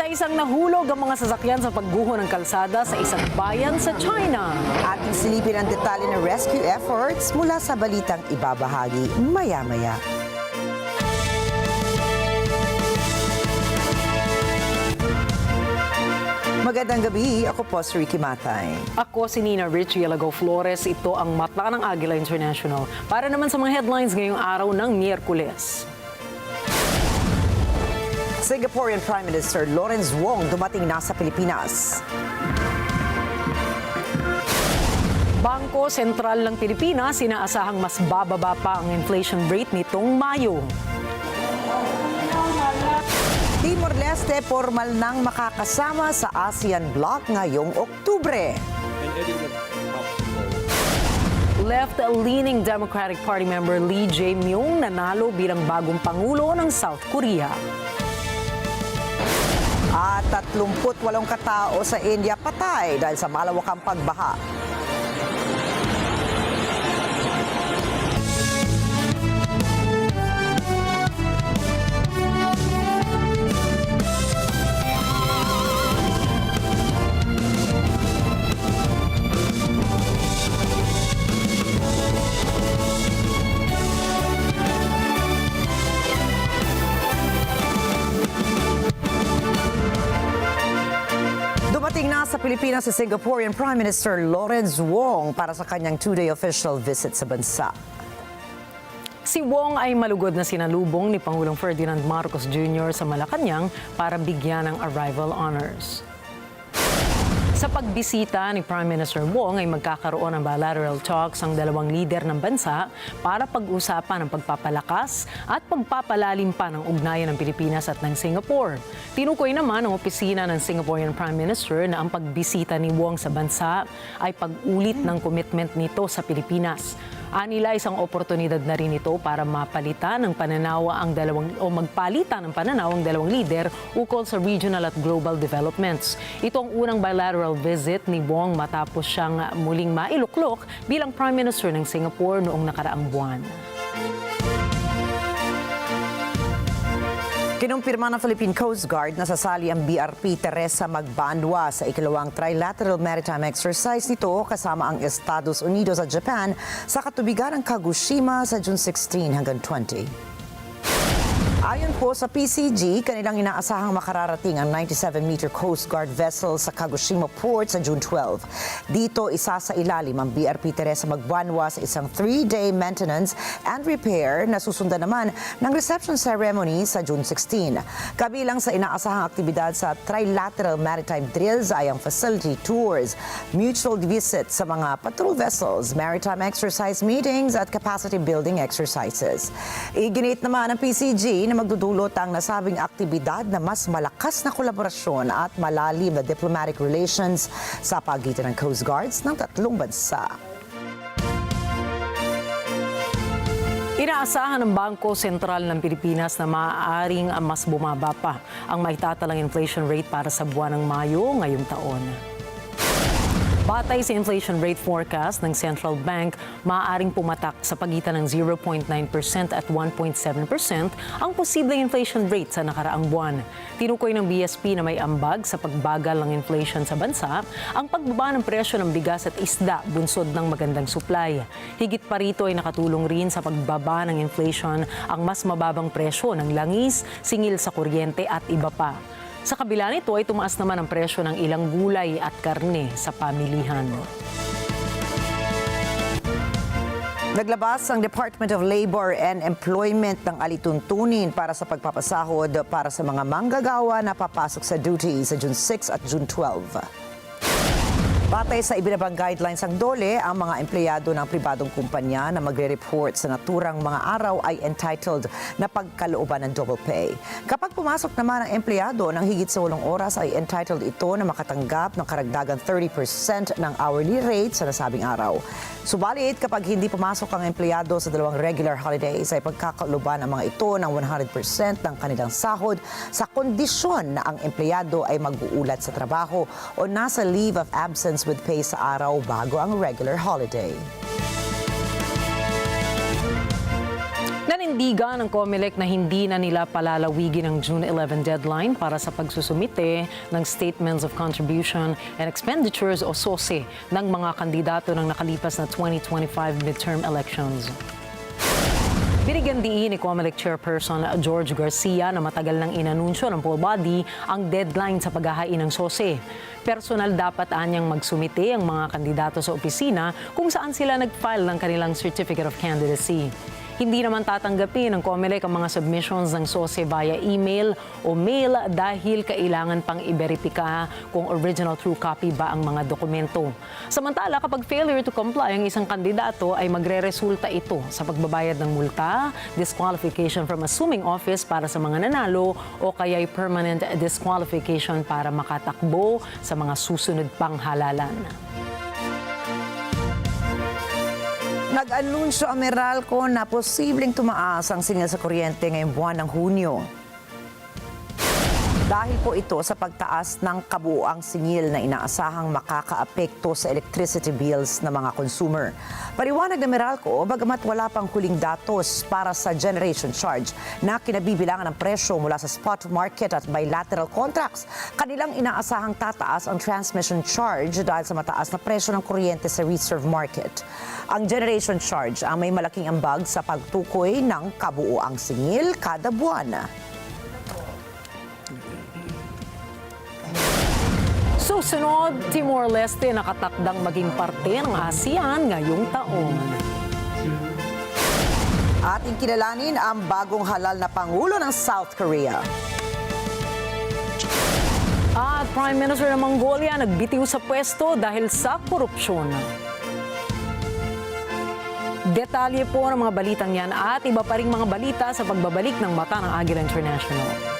Isa-isang nahulog ang mga sasakyan sa pagguho ng kalsada sa isang bayan sa China. Ating silipin ang detalye ng rescue efforts mula sa balitang ibabahagi maya-maya. Magandang gabi, ako po si Rikki Mathay. Ako si Rikki, Alagao, Flores. Ito ang Mata ng Agila International. Para naman sa mga headlines ngayong araw ng Miyerkules. Singaporean Prime Minister Lawrence Wong dumating na sa Pilipinas. Bangko Sentral ng Pilipinas inaasahang mas bababa pa ang inflation rate nitong Mayo. Timor-Leste formal nang makakasama sa ASEAN Bloc ngayong Oktubre. Left-leaning Democratic Party member Lee Jae-myung nanalo bilang bagong Pangulo ng South Korea. At 38 katao sa India patay dahil sa malawakang pagbaha. Dumating na sa Pilipinas si Singaporean Prime Minister Lawrence Wong para sa kanyang two-day official visit sa bansa. Si Wong ay malugod na sinalubong ni Pangulong Ferdinand Marcos Jr. sa Malacanang para bigyan ng arrival honors. Sa pagbisita ni Prime Minister Wong ay magkakaroon ng bilateral talks ang dalawang lider ng bansa para pag-usapan ang pagpapalakas at pagpapalalim pa ng ugnayan ng Pilipinas at ng Singapore. Tinukoy naman ng opisina ng Singaporean Prime Minister na ang pagbisita ni Wong sa bansa ay pag-ulit ng commitment nito sa Pilipinas. Anila isang oportunidad na rin ito para mapalitan ng pananaw ang magpalitan ng pananaw ang dalawang lider ukol sa regional at global developments. Ito ang unang bilateral visit ni Wong matapos siyang muling mailuklok bilang Prime Minister ng Singapore noong nakaraang buwan. Kinumpirma ng Philippine Coast Guard na sasali ang BRP Teresa Magbanwa sa ikalawang trilateral maritime exercise nito kasama ang Estados Unidos at Japan sa katubigan ng Kagoshima sa June 16 hanggang 20. Ayon po sa PCG, kanilang inaasahang makararating ang 97-meter Coast Guard vessel sa Kagoshima Port sa June 12. Dito, isa sa ilalim ang BRP Teresa Magbanwa sa isang 3-day maintenance and repair na susundan naman ng reception ceremony sa June 16. Kabilang sa inaasahang aktibidad sa trilateral maritime drills ay ang facility tours, mutual visits sa mga patrol vessels, maritime exercise meetings at capacity building exercises. Iginit naman ng PCG na magdudulot ang nasabing aktibidad na mas malakas na kolaborasyon at malalim na diplomatic relations sa pagitan ng Coast Guards ng tatlong bansa. Inaasahan ng Bangko Sentral ng Pilipinas na maaaring mas bumaba pa ang maitatalang inflation rate para sa buwan ng Mayo ngayong taon. Batay sa inflation rate forecast ng Central Bank, maaaring pumatak sa pagitan ng 0.9% at 1.7% ang posibleng inflation rate sa nakaraang buwan. Tinukoy ng BSP na may ambag sa pagbagal ng inflation sa bansa ang pagbaba ng presyo ng bigas at isda bunsod ng magandang supply. Higit pa rito ay nakatulong rin sa pagbaba ng inflation ang mas mababang presyo ng langis, singil sa kuryente at iba pa. Sa kabila nito ay tumaas naman ang presyo ng ilang gulay at karne sa pamilihan. Naglabas ang Department of Labor and Employment ng alituntunin para sa pagpapasahod para sa mga manggagawa na papasok sa duty sa June 6 at June 12. Batay sa ibinabang guidelines ng DOLE, ang mga empleyado ng pribadong kumpanya na magre-report sa naturang mga araw ay entitled na pagkalooban ng double pay. Kapag pumasok naman ang empleyado ng higit sa 8 oras ay entitled ito na makatanggap ng karagdagang 30% ng hourly rate sa nasabing araw. Subalit, kapag hindi pumasok ang empleyado sa dalawang regular holidays ay pagkakaloban ang mga ito ng 100% ng kanilang sahod sa kondisyon na ang empleyado ay mag-uulat sa trabaho o nasa leave of absence with pay sa araw bago ang regular holiday. Nanindigan ng COMELEC na hindi na nila palalawigin ang June 11 deadline para sa pagsusumite ng Statements of Contribution and Expenditures o SOSE ng mga kandidato ng nakalipas na 2025 midterm elections. Binigyan diin ni COMELEC Chairperson George Garcia na matagal nang inanunsyo ng poll body ang deadline sa paghahain ng SOSE. Personal dapat anyang magsumite ang mga kandidato sa opisina kung saan sila nag-file ng kanilang Certificate of Candidacy. Hindi naman tatanggapin ng COMELEC ang mga submissions ng SOSE via email o mail dahil kailangan pang iberipika kung original true copy ba ang mga dokumento. Samantala, kapag failure to comply ang isang kandidato ay magre-resulta ito sa pagbabayad ng multa, disqualification from assuming office para sa mga nanalo o kaya'y permanent disqualification para makatakbo sa mga susunod pang halalan. Nag-anunsyo ang Meralco na posibleng tumaas ang singil sa kuryente ngayong buwan ng Hunyo. Dahil po ito sa pagtaas ng kabuuang singil na inaasahang makakaapekto sa electricity bills ng mga consumer. Paliwanag ng Meralco, bagamat wala pang huling datos para sa generation charge na kinabibilangan ng presyo mula sa spot market at bilateral contracts, kanilang inaasahang tataas ang transmission charge dahil sa mataas na presyo ng kuryente sa reserve market. Ang generation charge ang may malaking ambag sa pagtukoy ng kabuuang singil kada buwan. Susunod, Timor-Leste nakatakdang maging parte ng ASEAN ngayong taon. Ating kilalanin ang bagong halal na Pangulo ng South Korea. At Prime Minister ng Mongolia nagbitiw sa pwesto dahil sa korupsyon. Detalye po ng mga balitang yan at iba pa ring mga balita sa pagbabalik ng Mata ng Agila International.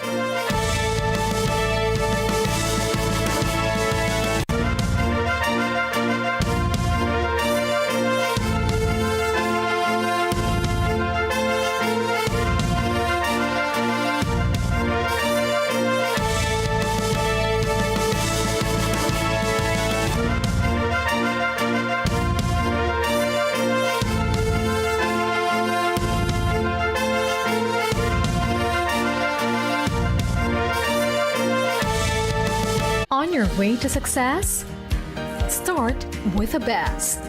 On your way to success? Start with the best.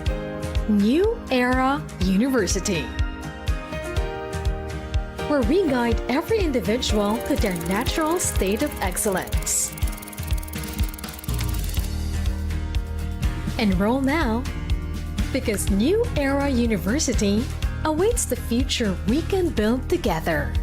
New Era University, where we guide every individual to their natural state of excellence. Enroll now, because New Era University awaits the future we can build together.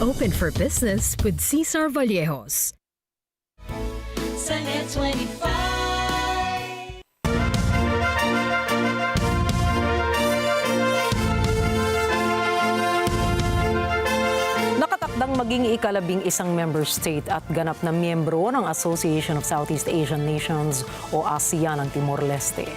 Open for business with Cesar Vallejos. Sa NET25. Nakatakdang maging ika-11 member state at ganap na miyembro ng Association of Southeast Asian Nations o ASEAN ang Timor-Leste.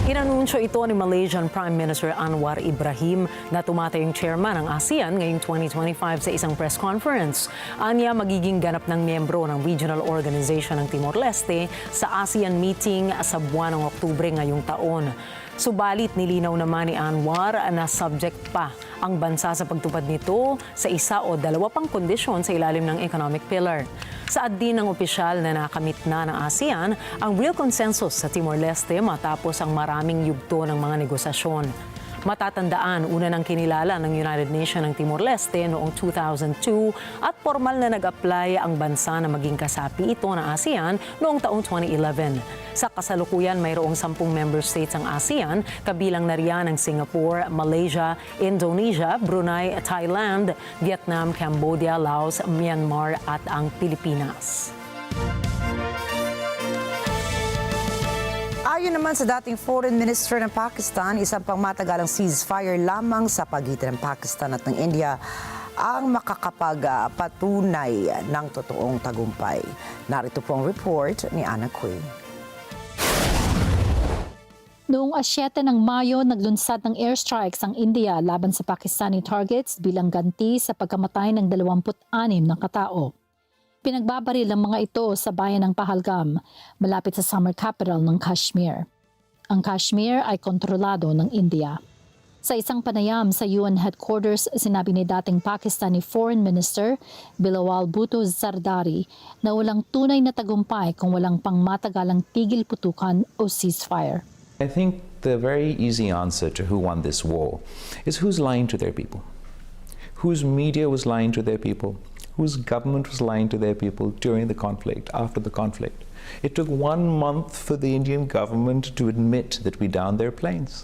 Inanunsyo ito ni Malaysian Prime Minister Anwar Ibrahim na tumatayong chairman ng ASEAN ngayong 2025 sa isang press conference. Anya, magiging ganap ng miyembro ng Regional Organization ng Timor-Leste sa ASEAN meeting sa buwan ng Oktubre ngayong taon. Subalit nilinaw naman ni Anwar na subject pa ang bansa sa pagtupad nito sa isa o dalawa pang kondisyon sa ilalim ng economic pillar. Saad din ng opisyal na nakamit na ng ASEAN ang real consensus sa Timor-Leste matapos ang maraming yugto ng mga negosasyon. Matatandaan, una nang kinilala ng United Nations ng Timor-Leste noong 2002 at formal na nag-apply ang bansa na maging kasapi ito ng ASEAN noong taong 2011. Sa kasalukuyan, mayroong 10 member states ang ASEAN, kabilang na riyan ang Singapore, Malaysia, Indonesia, Brunei, Thailand, Vietnam, Cambodia, Laos, Myanmar at ang Pilipinas. Ayon naman sa dating Foreign Minister ng Pakistan, isang pangmatagalang ceasefire lamang sa pagitan ng Pakistan at ng India ang makakapagpatunay ng totoong tagumpay. Narito po ang report ni Ana Quay. Noong 7 ng Mayo, naglunsad ng airstrikes ang India laban sa Pakistani targets bilang ganti sa pagkamatay ng 26 na katao. Pinagbabaril ang mga ito sa bayan ng Pahalgam, malapit sa summer capital ng Kashmir. Ang Kashmir ay kontrolado ng India. Sa isang panayam sa UN headquarters, sinabi ni dating Pakistani Foreign Minister Bilawal Bhutto Zardari na walang tunay na tagumpay kung walang pangmatagalang tigil putukan o ceasefire. I think the very easy answer to who won this war is who's lying to their people, whose media was lying to their people, whose government was lying to their people during the conflict, after the conflict. It took 1 month for the Indian government to admit that we downed their planes.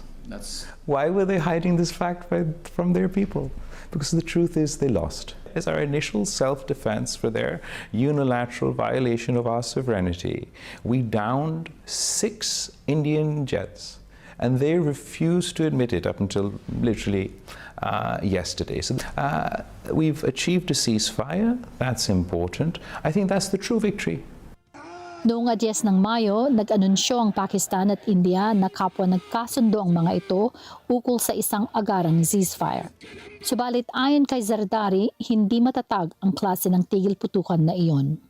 Why were they hiding this fact from their people? Because the truth is they lost. As our initial self-defense for their unilateral violation of our sovereignty, we downed 6 Indian jets, and they refused to admit it up until literally yesterday. So we've achieved a ceasefire. That's important. I think that's the true victory. Noong 10 ng Mayo, nag-anunsyo ang Pakistan at India na kapwa nagkasundo ang mga ito ukol sa isang agarang ceasefire. Subalit ayon kay Zardari, hindi matatag ang klase ng tigil putukan na iyon.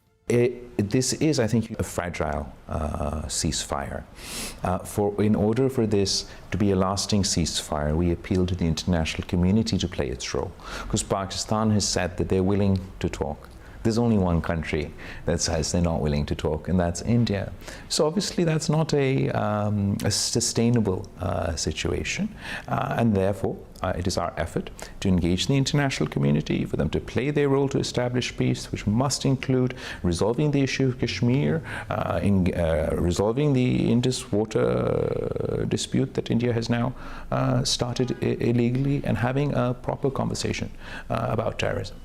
This is, I think, a fragile ceasefire. In order for this to be a lasting ceasefire, we appeal to the international community to play its role, because Pakistan has said that they're willing to talk. There's only one country that says they're not willing to talk, and that's India. So obviously that's not a sustainable situation, and therefore it is our effort to engage the international community, for them to play their role to establish peace, which must include resolving the issue of Kashmir, resolving the Indus water dispute that India has now started illegally, and having a proper conversation about terrorism.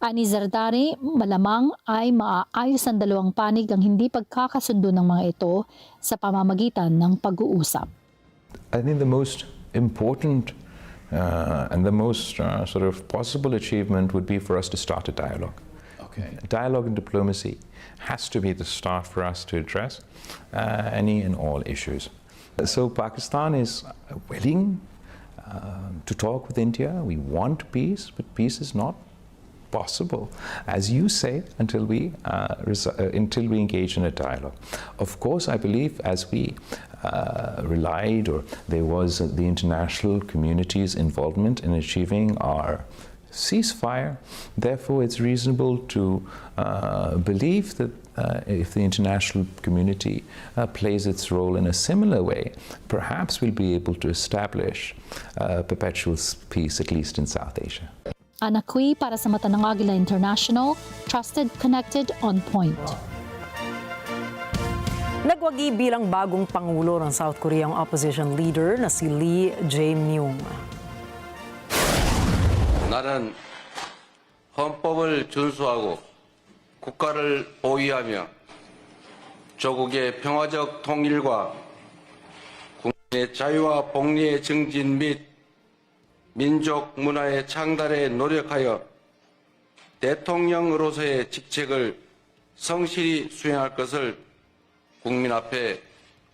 Ani Zardari, malamang ay maaayos ang dalawang panig ang hindi pagkakasundo ng mga ito sa pamamagitan ng pag-uusap. I think the most important and the most sort of possible achievement would be for us to start a dialogue. Okay. Dialogue and diplomacy has to be the start for us to address any and all issues. So Pakistan is willing to talk with India. We want peace, but peace is not possible, as you say, until we engage in a dialogue. Of course, I believe as we relied, or there was the international community's involvement in achieving our ceasefire, therefore it's reasonable to believe that if the international community plays its role in a similar way, perhaps we'll be able to establish perpetual peace, at least in South Asia. Ana Quay para sa mata ng Agila International, trusted, connected, on point. Nagwagi bilang bagong pangulo ng South Koreang opposition leader na si Lee Jae-myung. 나는 헌법을 준수하고 국가를 보위하며 조국의 평화적 통일과 국민의 자유와 복리의 증진 및 민족 문화의 창달에 노력하여 대통령으로서의 직책을 성실히 수행할 것을 국민 앞에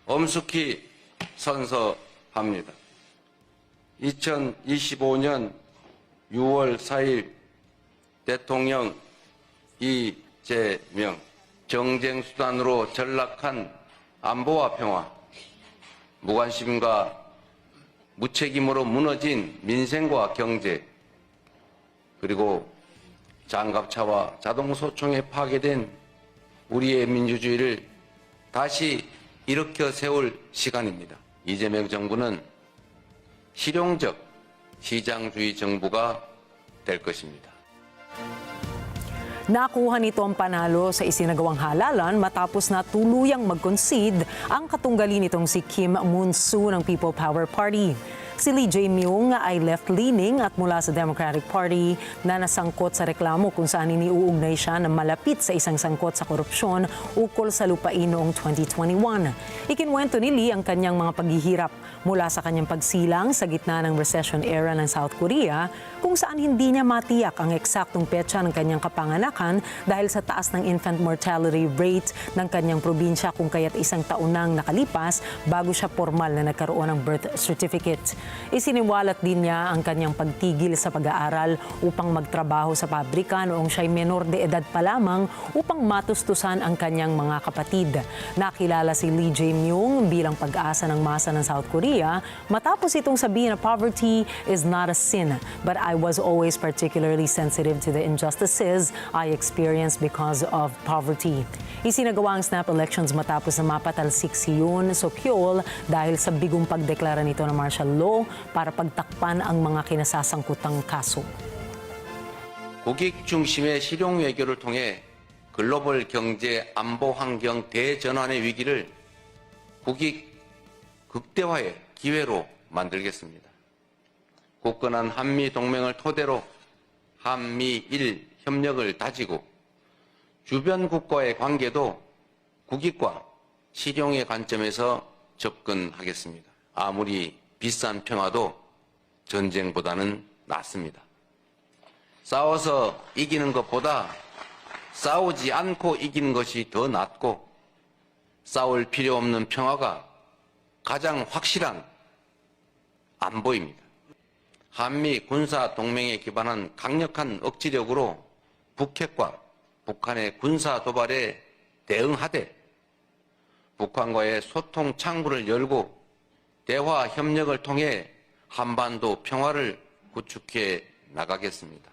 엄숙히 선서합니다. 2025년 6월 4일 대통령 이재명 정쟁수단으로 전락한 안보와 평화, 무관심과 무책임으로 무너진 민생과 경제, 그리고 장갑차와 자동소총에 파괴된 우리의 민주주의를 다시 일으켜 세울 시간입니다. 이재명 정부는 실용적 시장주의 정부가 될 것입니다. Nakuha nito ang panalo sa isinagawang halalan matapos na tuluyang mag-concede ang katunggali nitong si Kim Moon-soo ng People Power Party. Si Lee Jae-myung ay left-leaning at mula sa Democratic Party na nasangkot sa reklamo kung saan iniuugnay siya na malapit sa isang sangkot sa korupsyon ukol sa lupain noong 2021. Ikinwento ni Lee ang kanyang mga paghihirap mula sa kanyang pagsilang sa gitna ng recession era ng South Korea kung saan hindi niya matiyak ang eksaktong petsa ng kanyang kapanganakan dahil sa taas ng infant mortality rate ng kanyang probinsya kung kaya't isang taon nang nakalipas bago siya formal na nagkaroon ng birth certificate. Isiniwalat din niya ang kanyang pagtigil sa pag-aaral upang magtrabaho sa pabrika noong siya'y menor de edad pa lamang upang matustusan ang kanyang mga kapatid. Nakilala si Lee Jae-myung bilang pag-asa ng masa ng South Korea matapos itong sabihin na poverty is not a sin, but I was always particularly sensitive to the injustices I experienced because of poverty. Isinagawa ang snap elections matapos na mapatalsik si Yoon Suk-yeol dahil sa bigong pagdeklara nito ng martial law para pagtakpan ang mga kinasasangkutang kaso. 국익 중심의 실용 외교를 통해 글로벌 경제 안보 환경 대전환의 위기를 국익 극대화의 기회로 만들겠습니다. 굳건한 한미 동맹을 토대로 한미일 협력을 다지고 주변 국가의 관계도 국익과 실용의 관점에서 접근하겠습니다. 아무리 비싼 평화도 전쟁보다는 낫습니다. 싸워서 이기는 것보다 싸우지 않고 이기는 것이 더 낫고 싸울 필요 없는 평화가 가장 확실한 안보입니다. 한미 군사 동맹에 기반한 강력한 억지력으로 북핵과 북한의 군사 도발에 대응하되 북한과의 소통 창구를 열고 대화 협력을 통해 한반도 평화를 구축해 나가겠습니다.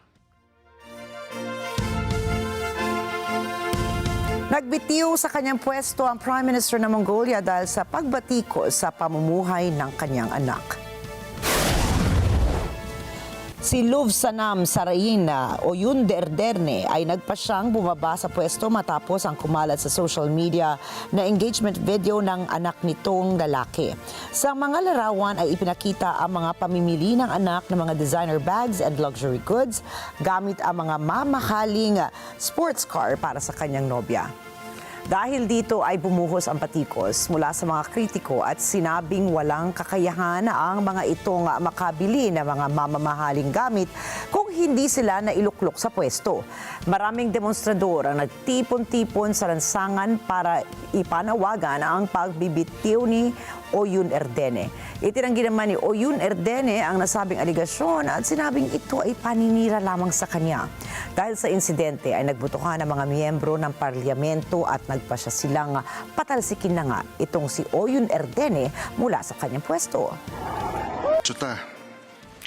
Nagbitiw sa kanyang pwesto ang Prime Minister ng Mongolia dahil sa pagbatiko sa pamumuhay ng kanyang anak. Si Luv Sanam Sarayin o Yun Derderne ay nagpasyang bumaba sa pwesto matapos ang kumalat sa social media na engagement video ng anak nitong lalaki. Sa mga larawan ay ipinakita ang mga pamimili ng anak ng mga designer bags and luxury goods gamit ang mga mamahaling sports car para sa kanyang nobya. Dahil dito ay bumuhos ang patikos mula sa mga kritiko at sinabing walang kakayahan ang mga itong makabili ng mga mamamahaling gamit kung hindi sila nailuklok sa pwesto. Maraming demonstrador ang nagtipon-tipon sa lansangan para ipanawagan ang pagbibitiw ni Oyun Erdene. Itinanggi naman ni Oyun Erdene ang nasabing aligasyon at sinabing ito ay paninira lamang sa kanya. Dahil sa insidente ay nagbutuhan ang mga miyembro ng parlamento at nagpasya silang patalsikin na nga itong si Oyun Erdene mula sa kanyang pwesto. Чудаа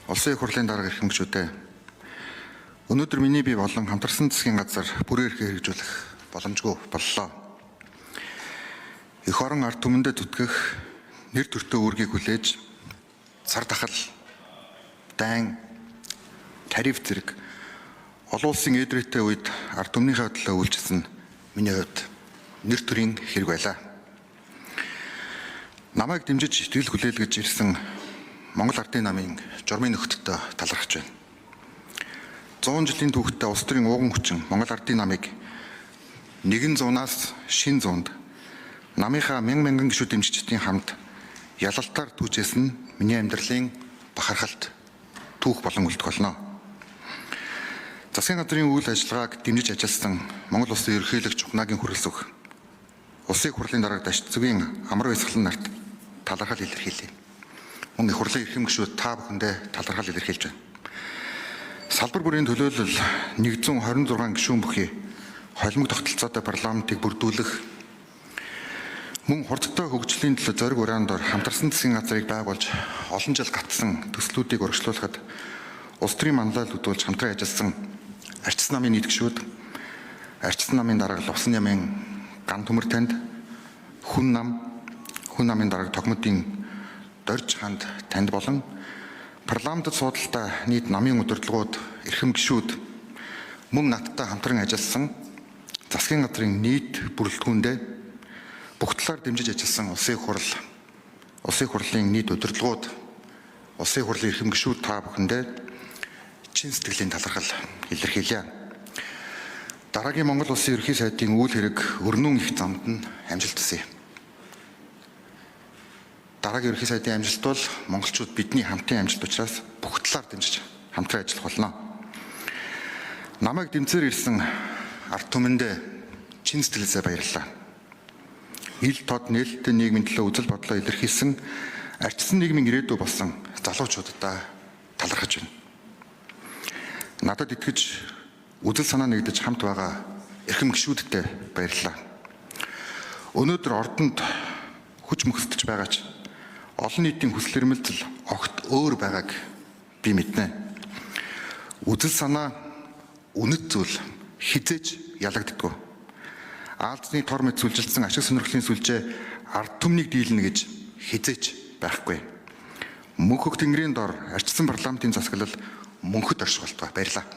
улсын их хурлын дарга эрхэмгчүүдээ өнөөдөр миний бие болон хамтарсан засгийн газар бүрээр хэрэгжүүлэх боломжгүй боллоо. Эх орон ард түмэндээ түтгэх нэр төртөө үүргийг хүлээж цар тахал, дайн, тариф зэрэг олон улсын эдрээтэй үед ард түмнийхээ төлөө үйлчилсэн миний хувьд нэр төрийн хэрэг байлаа. Намайг дэмжиж итгэл хүлээлгэж ирсэн Монгол Ардын намын журмын нөхдөдөө талархаж байна. 100 жилийн түүхтээ улс төрийн ууган хүчин Монгол Ардын намыг 100-аас шин 100-д намынхаа мянган гишүүд дэмжигчдийн хамт ялалтаар түүжсэн миний амьдралын бахархалт түүх болон үлдэх болно. Засгийн газрын үйл ажиллагааг дэмжиж ажилласан Монгол Улсын ерөнхийлөгч Ухнагийн хүрэлц өг улсын хурлын дарга Дашцгийн амар баясгалан нарт талархал илэрхийлье. Мөн их хурлын эрхэмгчүүд та бүхэндээ талархал илэрхийлж байна. Салбар бүрийн төлөөлөл 126 гишүүн бүхий холимог тогтолцоотой парламентыг бүрдүүлэх мөн хурдтай хөгжлийн төлөө зориг ураандор хамтарсан засгийн газрыг байгуулж олон жил гатсан төслүүдийг урагшлуулахад улс төрийн манлайлал үзүүлж хамтран ажилласан арчсан намын нийтгшүүд, арчсан намын дарга Лувсан ямын ган төмөр танд, хүн намын дарга Тогмодын Дорж ханд танд болон парламентд суудалтай нийт намын удирдлагууд, эрхэм гишүүд мөн надтай хамтран ажилласан засгийн газрын нийт бүрэлдэхүүндээ бүх талаар дэмжиж ажилласан улсын хурлын нийт удирдлагууд Улсын хурлын эрхэм гишүүд та бүхэндээ чин сэтгэлийн талархал илэрхийлье. Дараагийн Монгол Улсын ерөнхий сайдын үйл хэрэг өрнөн их замд нь амжилт хүсье. Дараагийн ерөнхий сайдын амжилт бол монголчууд бидний хамтын амжилт учраас бүх талаар дэмжиж хамтран ажиллах болно. Намайг дэмцээр ирсэн ард түмэндээ чин сэтгэлээсээ баярлалаа. Ил тод нээлттэй нийгмийн төлөө үзэл бодлоо илэрхийлсэн арчсан нийгмийн ирээдүй болсон залуучуудаа талархаж байна. Надад итгэж үзэл санаа нэгдэж хамт байгаа эрхэм гишүүдтэй баярлалаа. Өнөөдөр ордонд хүч мөхсдөж байгаа ч олон нийтийн хүсэл эрмэлзэл огт өөр байгааг би мэднэ. Үзэл санаа үнэт зүйл хизээж ялагддаггүй. Аалзны тор мэт сүлжилсэн ашиг сонирхлын сүлжээ ард түмнийг дийлнэ гэж хизээж байхгүй. Мөнхөг тэнгэрийн дор арчсан парламентын засаглал мөнхөд оршуултаа баярлалаа.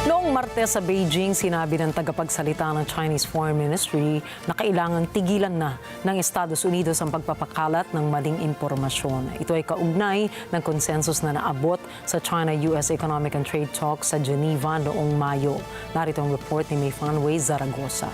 Noong Martes sa Beijing, sinabi ng tagapagsalita ng Chinese Foreign Ministry na kailangan tigilan na ng Estados Unidos ang pagpapakalat ng maling impormasyon. Ito ay kaugnay ng konsensus na naabot sa China-US Economic and Trade Talks sa Geneva noong Mayo. Narito ang report ni Mayfanway Zaragoza.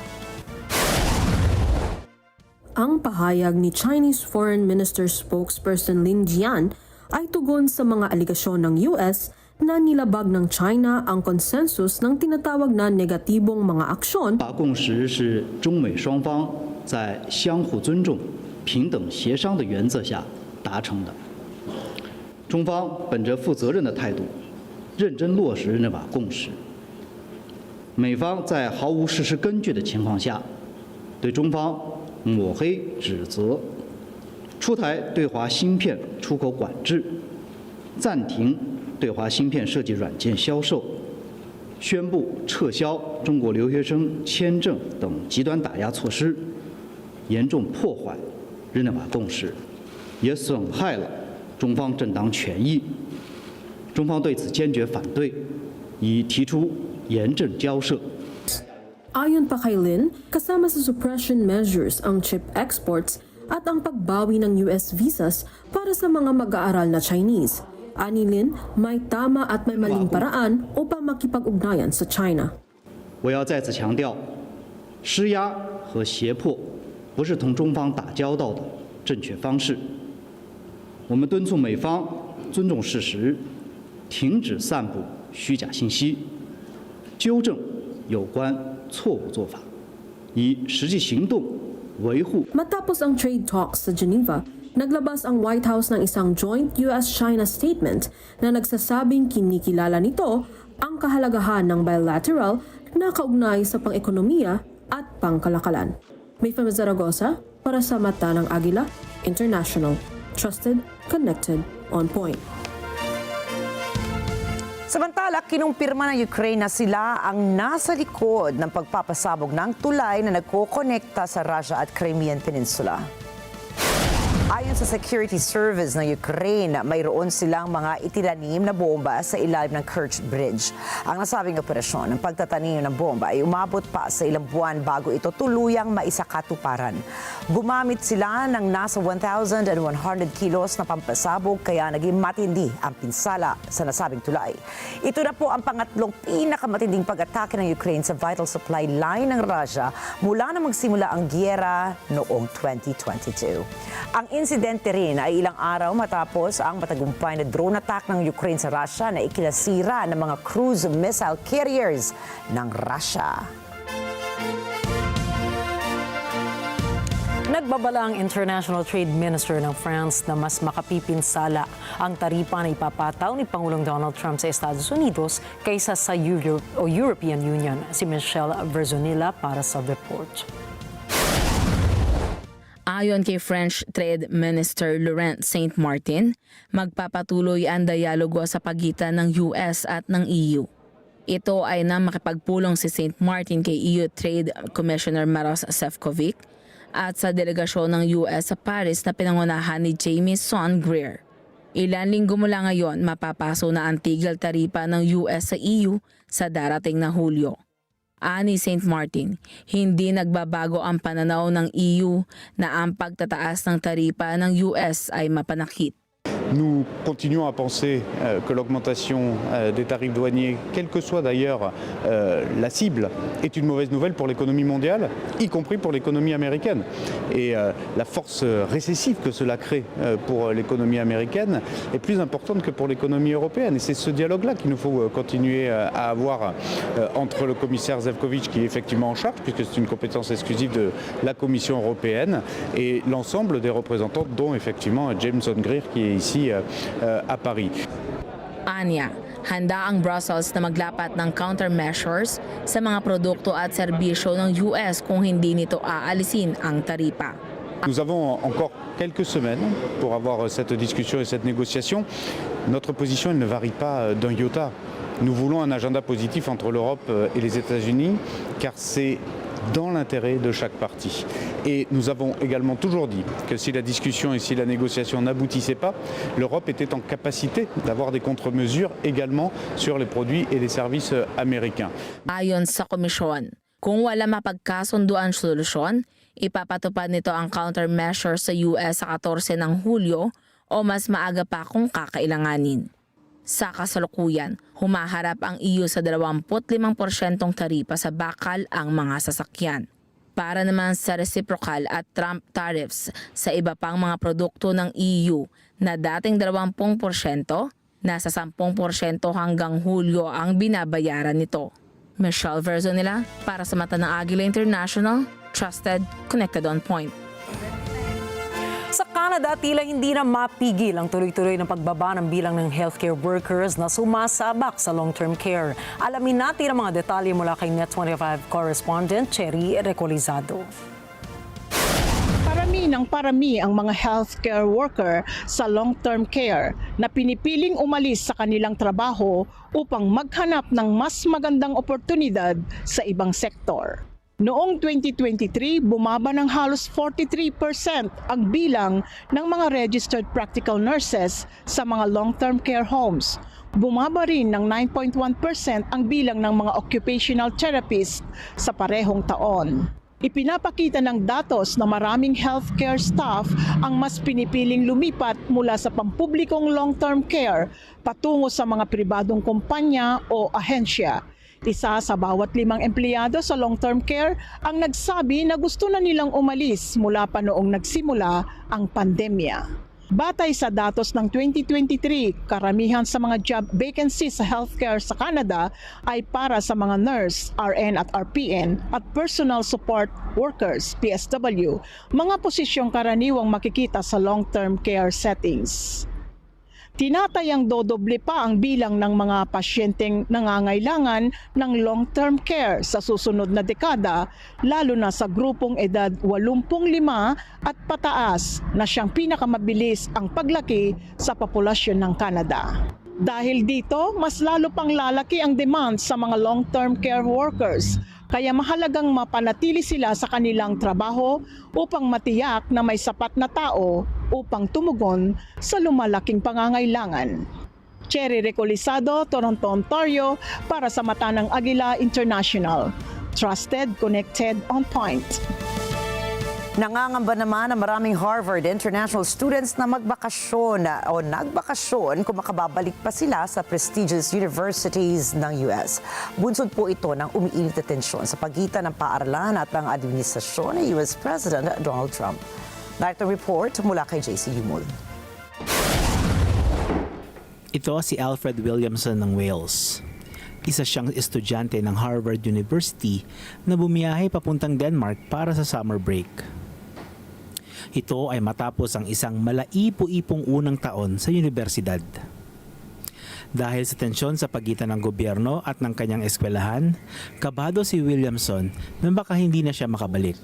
Ang pahayag ni Chinese Foreign Minister spokesperson Lin Jian ay tugon sa mga aligasyon ng US na nilabag ng China ang konsensus ng tinatawag na negatibong mga aksyon. 共识是中美双方在相互尊重、平等协商的原则下达成的。中方本着负责任的态度，认真落实日内瓦共识。美方在毫无事实根据的情况下，对中方抹黑指责，出台对华芯片出口管制，暂停对华芯片设计软件销售，宣布撤销中国留学生签证等极端打压措施，严重破坏日内瓦共识，也损害了中方正当权益。中方对此坚决反对，已提出严正交涉。 Ayon pa kay Lin, kasama sa suppression measures ang chip exports at ang pagbawi ng US visas para sa mga mag-aaral na Chinese. Ani Lin, may tama at may maling paraan upang makipag-ugnayan sa China. 我要再次强调，施压和胁迫不是同中方打交道的正确方式。我们敦促美方尊重事实，停止散布虚假信息，纠正有关错误做法，以实际行动维护。 Matapos ang trade talks sa Geneva, naglabas ang White House ng isang joint US-China statement na nagsasabing kinikilala nito ang kahalagahan ng bilateral na kaugnay sa pang-ekonomiya at pangkalakalan. Mayfanway Zaragoza para sa Mata ng Agila International. Trusted, connected, on point. Samantala, kinumpirma ng Ukraine na sila ang nasa likod ng pagpapasabog ng tulay na nagkokonekta sa Russia at Crimean Peninsula. Ayon sa Security Service ng Ukraine, mayroon silang mga itinanim na bomba sa ilalim ng Kerch Bridge. Ang nasabing operasyon ng pagtatanim ng bomba ay umabot pa sa ilang buwan bago ito tuluyang maisakatuparan. Gumamit sila ng nasa 1,100 kilos na pampasabog kaya naging matindi ang pinsala sa nasabing tulay. Ito na po ang pangatlong pinakamatinding pag-atake ng Ukraine sa vital supply line ng Russia mula na magsimula ang giyera noong 2022. Ang insidente rin ay ilang araw matapos ang matagumpay na drone attack ng Ukraine sa Russia na ikinasira ng mga cruise missile carriers ng Russia. Nagbabala ang International Trade Minister ng France na mas makapipinsala ang taripa na ipapataw ni Pangulong Donald Trump sa Estados Unidos kaysa sa European Union. Si Michelle Verzonilla para sa report. Ayon kay French Trade Minister Laurent Saint-Martin, magpapatuloy ang dialogo sa pagitan ng US at ng EU. Ito ay na makipagpulong si Saint-Martin kay EU Trade Commissioner Maros Sefcovic at sa delegasyon ng US sa Paris na pinangunahan ni Jamieson Greer. Ilan linggo mula ngayon, mapapaso na ang tigil taripa ng US sa EU sa darating na Hulyo. Ani St. Martin, hindi nagbabago ang pananaw ng EU na ang pagtataas ng taripa ng US ay mapanakit. Nous continuons à penser que l'augmentation des tarifs douaniers, quelle que soit d'ailleurs la cible, est une mauvaise nouvelle pour l'économie mondiale, y compris pour l'économie américaine. Et la force récessive que cela crée pour l'économie américaine est plus importante que pour l'économie européenne. Et c'est ce dialogue-là qu'il nous faut continuer à avoir entre le commissaire Šefčovič, qui est effectivement en charge, puisque c'est une compétence exclusive de la Commission européenne, et l'ensemble des représentants, dont effectivement Jameson Greer, qui est ici à Paris. Anya, handa ang Brussels na maglapat ng countermeasures sa mga produkto at serbisyo ng US kung hindi nito aalisin ang taripa. Nous avons encore quelques semaines pour avoir cette discussion et cette négociation. Notre position elle ne varie pas d'un iota. Nous voulons un agenda positif entre l'Europe et les États-Unis car c'est dans l'intérêt de chaque partie. Et nous avons également toujours dit que si la discussion et si la négociation n'aboutissaient pas, l'Europe était en capacité d'avoir des contre-mesures également sur les produits et les services américains. Ayon sa komisyon, kung wala mapagkasunduan solusyon, ipapatupad nito ang countermeasure sa US sa 14 ng Hulyo o mas maaga pa kung kakailanganin. Sa kasalukuyan, humaharap ang EU sa 25% taripa sa bakal ang mga sasakyan. Para naman sa reciprocal at Trump tariffs sa iba pang mga produkto ng EU na dating 20%, nasa 10% hanggang Hulyo ang binabayaran nito. Michelle Verzonilla para sa mata ng Agila International, trusted, connected on point. Sa Canada, tila hindi na mapigil ang tuloy-tuloy na pagbaba ng bilang ng healthcare workers na sumasabak sa long-term care. Alamin natin ang mga detalye mula kay NET25 correspondent Cherry Recolizado. Parami ang mga healthcare worker sa long-term care na pinipiling umalis sa kanilang trabaho upang maghanap ng mas magandang oportunidad sa ibang sektor. Noong 2023, bumaba ng halos 43% ang bilang ng mga registered practical nurses sa mga long-term care homes. Bumaba rin ng 9.1% ang bilang ng mga occupational therapists sa parehong taon. Ipinapakita ng datos na maraming healthcare staff ang mas pinipiling lumipat mula sa pampublikong long-term care patungo sa mga pribadong kumpanya o ahensya. Isa sa bawat 5 empleyado sa long-term care ang nagsabi na gusto na nilang umalis mula pa noong nagsimula ang pandemya. Batay sa datos ng 2023, karamihan sa mga job vacancies sa healthcare sa Canada ay para sa mga nurse, RN at RPN at personal support workers, PSW, mga posisyong karaniwang makikita sa long-term care settings. Tinatayang dodoble pa ang bilang ng mga pasyenteng nangangailangan ng long-term care sa susunod na dekada, lalo na sa grupong edad 85 at pataas na siyang pinakamabilis ang paglaki sa populasyon ng Canada. Dahil dito, mas lalo pang lalaki ang demand sa mga long-term care workers. Kaya mahalagang mapanatili sila sa kanilang trabaho upang matiyak na may sapat na tao upang tumugon sa lumalaking pangangailangan. Cherry Recolizado, Toronto, Ontario, para sa mata ng Agila International. Trusted, connected, on point. Nangangamba naman ang maraming Harvard International students na magbakasyon o nagbakasyon kung makababalik pa sila sa prestigious universities ng US. Bunsod po ito ng umiinit na tensyon sa pagitan ng paaralan at ng administrasyon ni US President Donald Trump. Narito report mula kay JC Yumul. Ito si Alfred Williamson ng Wales. Isa siyang estudyante ng Harvard University na bumiyahe papuntang Denmark para sa summer break. Ito ay matapos ang isang malaipo-ipong unang taon sa universidad. Dahil sa tensyon sa pagitan ng gobyerno at ng kanyang eskwelahan, kabado si Williamson na baka hindi na siya makabalik.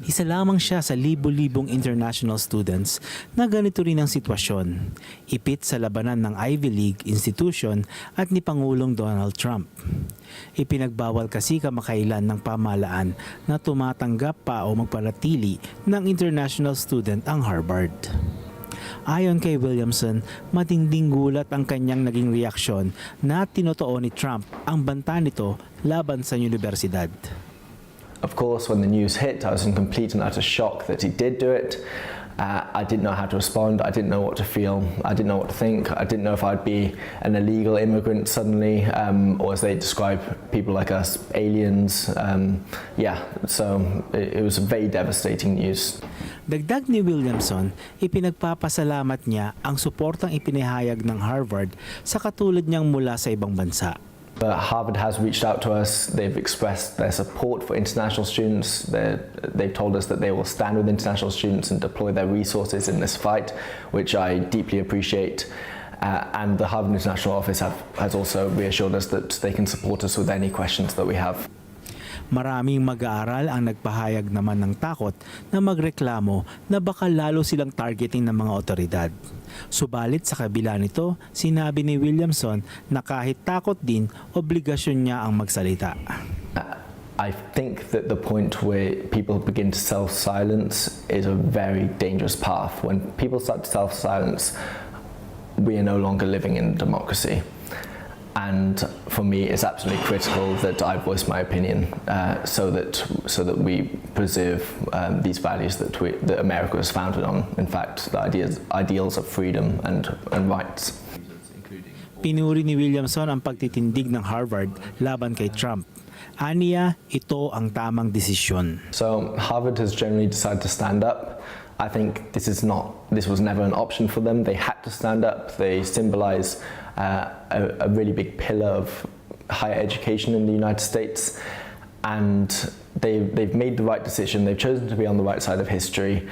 Isa lamang siya sa libo-libong international students na ganito rin ang sitwasyon, ipit sa labanan ng Ivy League institution at ni Pangulong Donald Trump. Ipinagbawal kasi kamakailan ng pamahalaan na tumatanggap pa o magpanatili ng international student ang Harvard. Ayon kay Williamson, matinding gulat ang kanyang naging reaksyon na tinotoo ni Trump ang banta nito laban sa universidad. Of course, when the news hit, I was in complete and utter shock that he did do it. I didn't know how to respond. I didn't know what to feel. I didn't know what to think. I didn't know if I'd be an illegal immigrant suddenly, or as they describe people like us, aliens. So it was very devastating news. Dagdag ni Williamson, ipinagpapasalamat niya ang suportang ipinahayag ng Harvard sa katulad niyang mula sa ibang bansa. Harvard has reached out to us. They've expressed their support for international students. They've told us that they will stand with international students and deploy their resources in this fight, which I deeply appreciate. And the Harvard International Office has also reassured us that they can support us with any questions that we have. Maraming mag-aaral ang nagpahayag naman ng takot na magreklamo na baka lalo silang targeting ng mga otoridad. Subalit sa kabila nito, sinabi ni Williamson na kahit takot din, obligasyon niya ang magsalita. I think that the point where people begin to self-silence is a very dangerous path. When people start to self-silence, we are no longer living in a democracy. And for me, it's absolutely critical that I voice my opinion, so that we preserve these values that America is founded on. In fact, the ideals of freedom and rights. Pinuri ni Williamson ang pagtitindig ng Harvard laban kay Trump. Aniya, ito ang tamang desisyon. So Harvard has generally decided to stand up. I think this was never an option for them. They had to stand up. They symbolize a really big pillar of higher education in the United States, and they've made the right decision. They've chosen to be on the right side of history,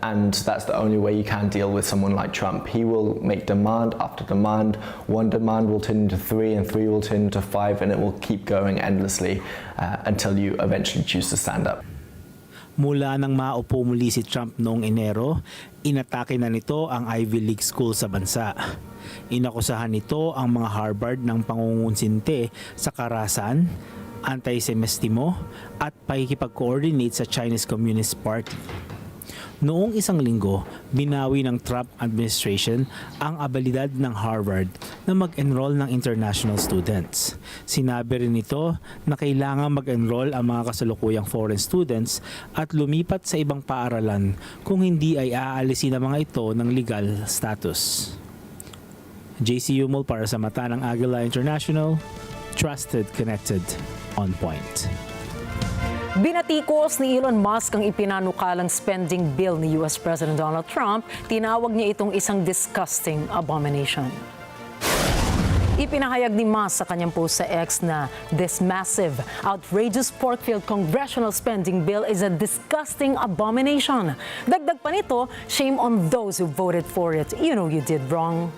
and that's the only way you can deal with someone like Trump. He will make demand after demand. One demand will turn into three, and three will turn into five, and it will keep going endlessly until you eventually choose to stand up. Mula nang maupo muli si Trump noong Enero, inatake na nito ang Ivy League school sa bansa. Inakusahan nito ang mga Harvard ng pangungunsinte sa karahasan, anti-Semitismo at pakikipag-coordinate sa Chinese Communist Party. Noong isang linggo, binawi ng Trump administration ang abilidad ng Harvard na mag-enroll ng international students. Sinabi rin nito na kailangan mag-enroll ang mga kasalukuyang foreign students at lumipat sa ibang paaralan kung hindi ay aalisin ang mga ito ng legal status. JC Umol para sa mata ng Agila International, trusted, connected, on point. Binatikos ni Elon Musk ang ipinanukalang spending bill ni US President Donald Trump. Tinawag niya itong isang disgusting abomination. Ipinahayag ni Musk sa kanyang post sa X na this massive, outrageous pork-filled congressional spending bill is a disgusting abomination. Dagdag pa nito, shame on those who voted for it. You know you did wrong.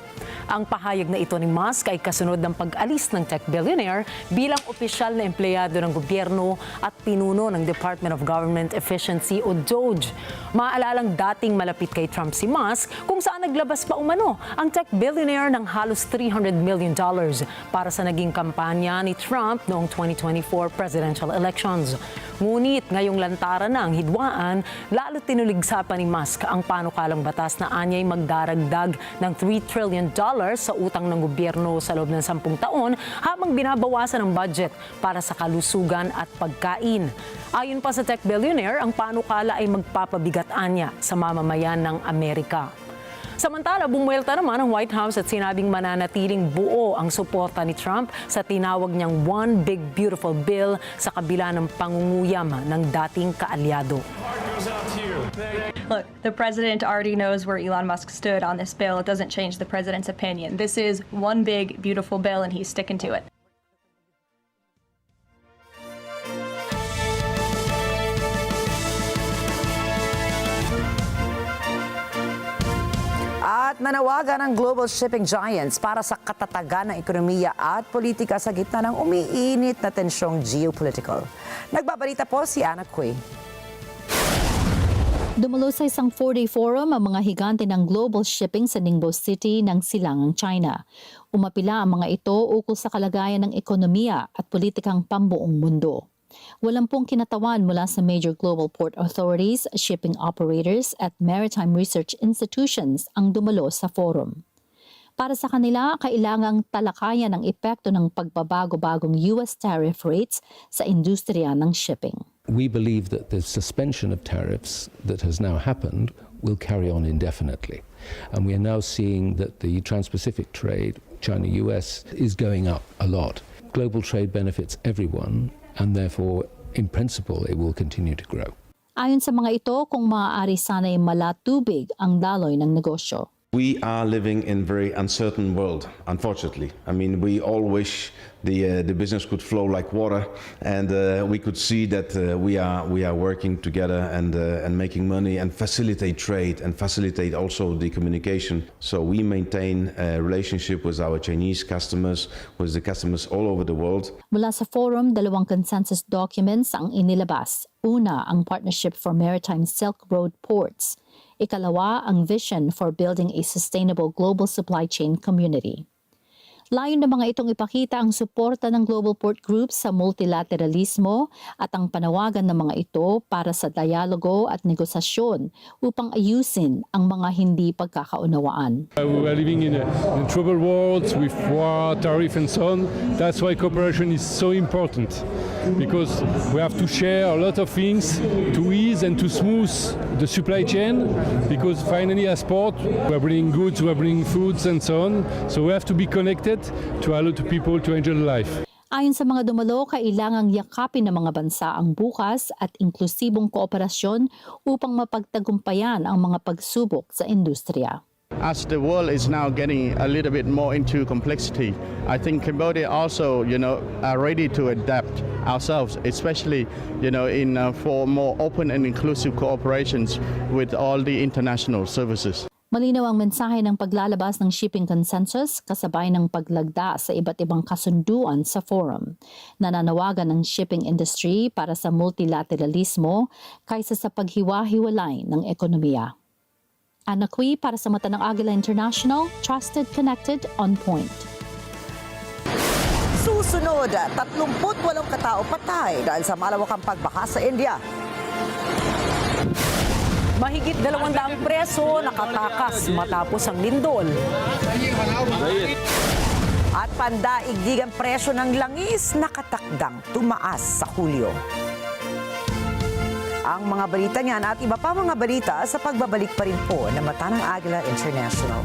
Ang pahayag na ito ni Musk ay kasunod ng pag-alis ng tech billionaire bilang opisyal na empleyado ng gobyerno at pinuno ng Department of Government Efficiency o DOGE. Maaalalang dating malapit kay Trump si Musk kung saan naglabas pa umano ang tech billionaire ng halos $300 million para sa naging kampanya ni Trump noong 2024 presidential elections. Ngunit ngayong lantaran na ang hidwaan, lalo tinuligsa pa ni Musk ang panukalang batas na anyay magdaragdag ng $3 trillion sa utang ng gobyerno sa loob ng 10 taon habang binabawasan ang budget para sa kalusugan at pagkain. Ayon pa sa tech billionaire, ang panukala ay magpapabigat anya sa mamamayan ng Amerika. Samantala, bumuelta naman ang White House at sinabing mananatiling buo ang suporta ni Trump sa tinawag niyang One Big Beautiful Bill sa kabila ng pangunguyam ng dating kaalyado. Look, the president already knows where Elon Musk stood on this bill. It doesn't change the president's opinion. This is one big, beautiful bill, and he's sticking to it. At nanawagan ng global shipping giants para sa katatagan ng ekonomiya at politika sa gitna ng umiinit na tensyong geopolitical. Nagbabalita po si Ana Cui. Dumalo sa isang 4-day forum ang mga higante ng global shipping sa Ningbo City ng Silangang China. Umapila ang mga ito ukol sa kalagayan ng ekonomiya at politikang pambuong mundo. Walang pong kinatawan mula sa major global port authorities, shipping operators at maritime research institutions ang dumalo sa forum. Para sa kanila, kailangang talakayan ang epekto ng pagbabago-bagong US tariff rates sa industriya ng shipping. We believe that the suspension of tariffs that has now happened will carry on indefinitely. And we are now seeing that the Trans-Pacific trade, China-US, is going up a lot. Global trade benefits everyone, and therefore, in principle, it will continue to grow. Ayon sa mga ito, kung maaari sana'y malatubig ang daloy ng negosyo. We are living in a very uncertain world, unfortunately. I mean, we all wish the business could flow like water, and we could see that we are working together and making money and facilitate trade and facilitate also the communication. So we maintain a relationship with our Chinese customers, with the customers all over the world. Mula sa forum, 2 consensus documents ang inilabas. Una, ang Partnership for Maritime Silk Road Ports. Ikalawa, ang vision for building a sustainable global supply chain community. Layon ng mga itong ipakita ang suporta ng global port groups sa multilateralismo at ang panawagan ng mga ito para sa dialogo at negosasyon upang ayusin ang mga hindi pagkakaunawaan. We are living in a troubled world with war, tariff and so on. That's why cooperation is so important, because we have to share a lot of things to ease and to smooth the supply chain, because finally as port we are bringing goods, we are bringing foods and so on. So we have to be connected to allow to people to enjoy life. Ayon sa mga dumalo, kailangang yakapin ng mga bansa ang bukas at inklusibong kooperasyon upang mapagtagumpayan ang mga pagsubok sa industriya. As the world is now getting a little bit more into complexity, I think Cambodia also, are ready to adapt ourselves, especially, in for more open and inclusive cooperations with all the international services. Malinaw ang mensahe ng paglalabas ng shipping consensus kasabay ng paglagda sa iba't ibang kasunduan sa forum. Nananawagan ng shipping industry para sa multilateralismo kaysa sa paghiwa-hiwalay ng ekonomiya. Ana Cui para sa mata ng Agila International, trusted, connected, on point. Susunod, 38 katao patay dahil sa malawakang pagbaha sa India. Mahigit 200 preso nakatakas matapos ang lindol. At pandaigdigang presyo ng langis nakatakdang tumaas sa Hulyo. Ang mga balita niyan at iba pa mga balita sa pagbabalik pa rin po ng Mata ng Agila International.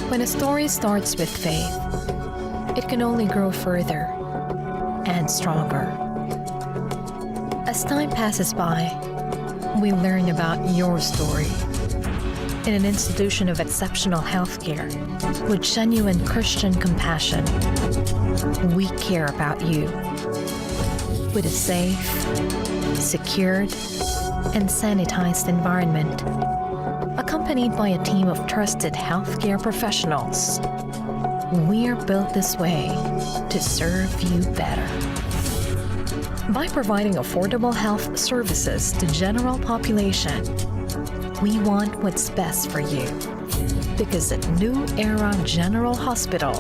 When a story starts with faith, it can only grow further and stronger. As time passes by, we learn about your story. In an institution of exceptional healthcare with genuine Christian compassion, we care about you. With a safe, secured, and sanitized environment, accompanied by a team of trusted healthcare professionals, we're built this way to serve you better. By providing affordable health services to general population, we want what's best for you. Because at New Era General Hospital,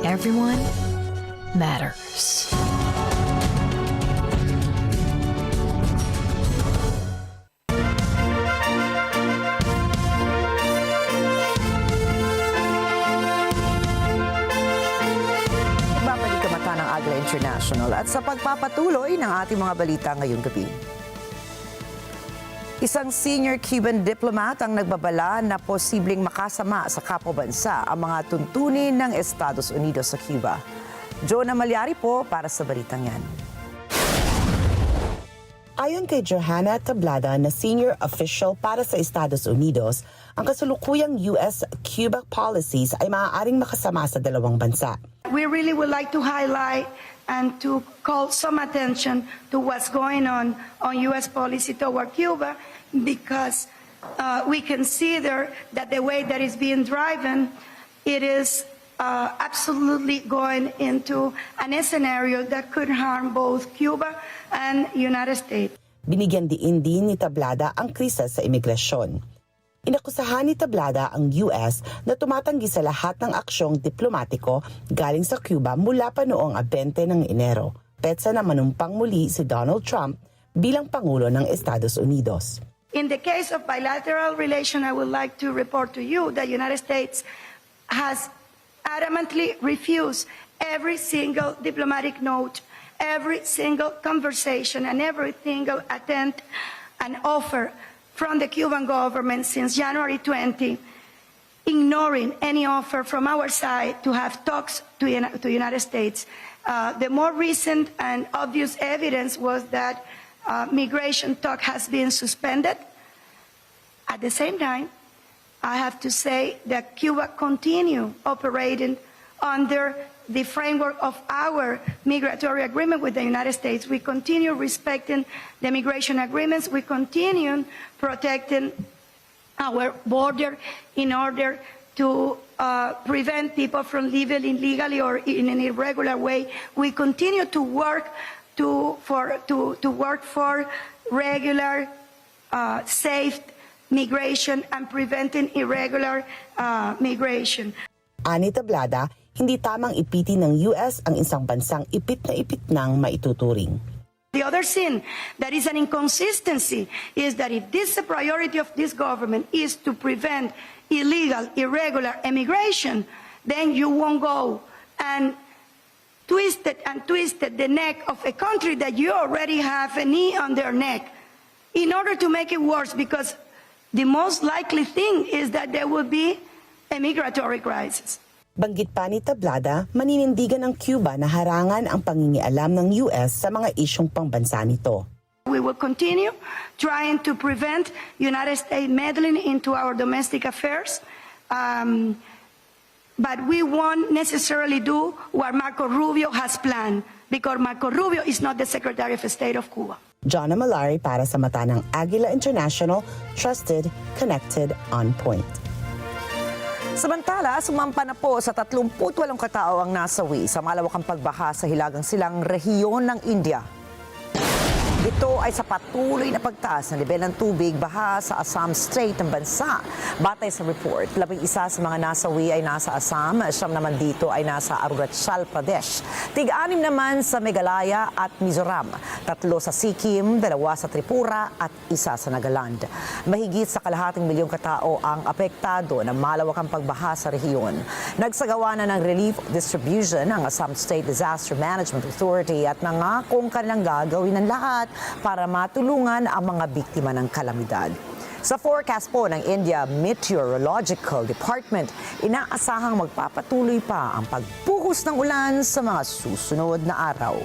everyone matters. International at sa pagpapatuloy ng ating mga balita ngayong gabi. Isang senior Cuban diplomat ang nagbabala na posibleng makasama sa kapwa-bansa ang mga tuntunin ng Estados Unidos sa Cuba. Jonah Malyari po para sa balitang yan. Ayon kay Johanna Tablada na senior official para sa Estados Unidos, ang kasulukuyang US-Cuba policies ay maaaring makasama sa dalawang bansa. We really would like to highlight and to call some attention to what's going on US policy toward Cuba, because we consider that the way that is being driven, it is absolutely going into an scenario that could harm both Cuba and United States. Binigyan diin din ni Tablada ang krisis sa imigrasyon. Inakusahan ni Tablada ang US na tumatanggi sa lahat ng aksyong diplomatiko galing sa Cuba mula pa noong 20 ng Enero, petsa na manumpang muli si Donald Trump bilang Pangulo ng Estados Unidos. In the case of bilateral relation, I would like to report to you that the United States has adamantly refused every single diplomatic note, every single conversation, and every single attempt and offer from the Cuban government since January 20, ignoring any offer from our side to have talks to the United States. The more recent and obvious evidence was that migration talk has been suspended. At the same time, I have to say that Cuba continue operating under the framework of our migratory agreement with the United States. We continue respecting the migration agreements. We continue protecting our border in order to prevent people from living illegally or in an irregular way. We continue to work for regular, safe migration and preventing irregular migration. Ani Tablada, hindi tamang ipitin ng US ang isang bansang ipit ng maituturing. The other sin that is an inconsistency is that if this is a priority of this government is to prevent illegal, irregular immigration, then you won't go and twisted the neck of a country that you already have a knee on their neck in order to make it worse, because the most likely thing is that there will be a migratory crisis. Banggit pa ni Tablada, maninindigan ng Cuba na harangan ang pangingialam ng US sa mga isyong pangbansa nito. We will continue trying to prevent United States meddling into our domestic affairs, but we won't necessarily do what Marco Rubio has planned, because Marco Rubio is not the Secretary of State of Cuba. Jonna Malari para sa mata ng Agila International, trusted, connected, on point. Samantala, sumampa na po sa 38 katao ang nasawi sa malawakang pagbaha sa hilagang silang rehiyon ng India. Ito ay sa patuloy na pagtaas ng level ng tubig baha sa Assam Strait ng bansa. Batay sa report, 11 sa mga nasawi ay nasa Assam, 9 naman dito ay nasa Arunachal Pradesh, 6 naman sa Meghalaya at Mizoram, 3 sa Sikkim, 2 sa Tripura at 1 sa Nagaland. Mahigit sa kalahating milyong katao ang apektado ng malawakang pagbaha sa rehiyon. Nagsagawa na ng relief distribution ang Assam State Disaster Management Authority at nangakong kanilang gagawin ng lahat para matulungan ang mga biktima ng kalamidad. Sa forecast po ng India Meteorological Department, inaasahang magpapatuloy pa ang pagbuhos ng ulan sa mga susunod na araw.